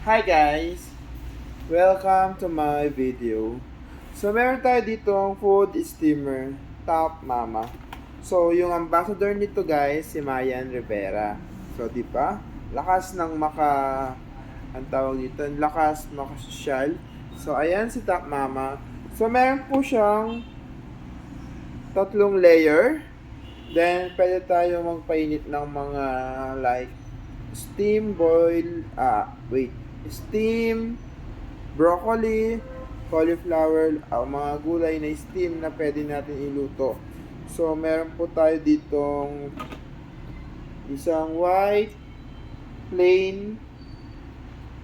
Hi guys! Welcome to my video. So meron tayo dito ang food steamer, Top Mama. So yung ambassador nito guys, si Mayan Rivera. So di ba? Lakas ng ang tawag dito, lakas makasosyal. So ayan si Top Mama. So meron po siyang tatlong layer. Then pwede tayo magpainit ng mga like steam steam, broccoli, cauliflower, mga gulay na steam na pwede natin iluto. So, meron po tayo ditong isang white, plain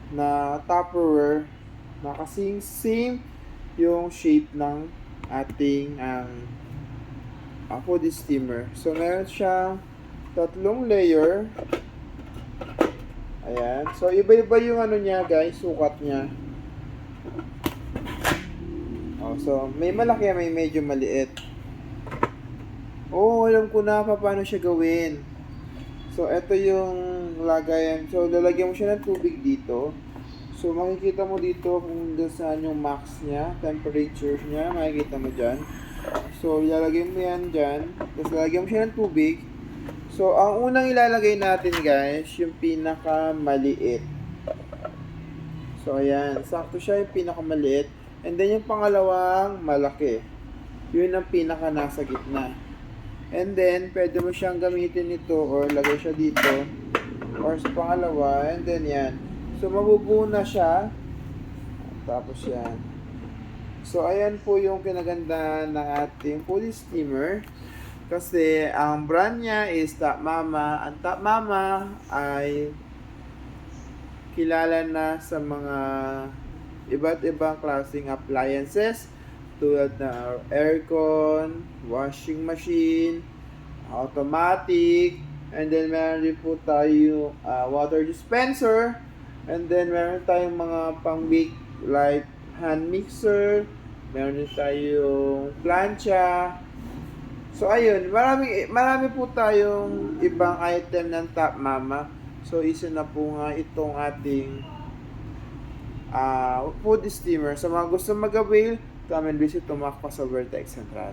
na Tupperware na kasing same yung shape ng ating food steamer. So, meron siyang tatlong layer. Ayan. So, iba-iba yung niya guys, sukat niya. So, may malaki, may medyo maliit. Alam ko na paano siya gawin. So, ito yung lagayan. So, lalagyan mo siya ng tubig dito. So, makikita mo dito kung saan yung max niya, temperature niya, makikita mo dyan. So, ilalagay mo yan dyan. Tapos, lalagyan mo siya ng tubig. So, ang unang ilalagay natin guys, yung pinakamaliit. So, ayan. Sakto siya yung pinakamaliit. And then, yung pangalawang malaki. Yun ang pinaka nasa gitna. And then, pwede mo siyang gamitin nito or lagay siya dito. Or sa pangalawa. And then, yan. So, mabubuo na siya. Tapos, yan. So, ayan po yung kinaganda ng ating food steamer. Kasi, ang brand niya is Top Mama. Ang Top Mama ay kilala na sa mga iba't ibang klaseng appliances tulad na aircon, washing machine, automatic, and then meron din po tayo water dispenser, and then meron tayong mga pang-bake like hand mixer, meron din tayong plancha. So ayun, marami po tayong ibang item ng Top Mama. So isa na po nga itong ating food steamer. Sa mga gusto mag-avail, come and visit Tumac pa sa Vertex Central.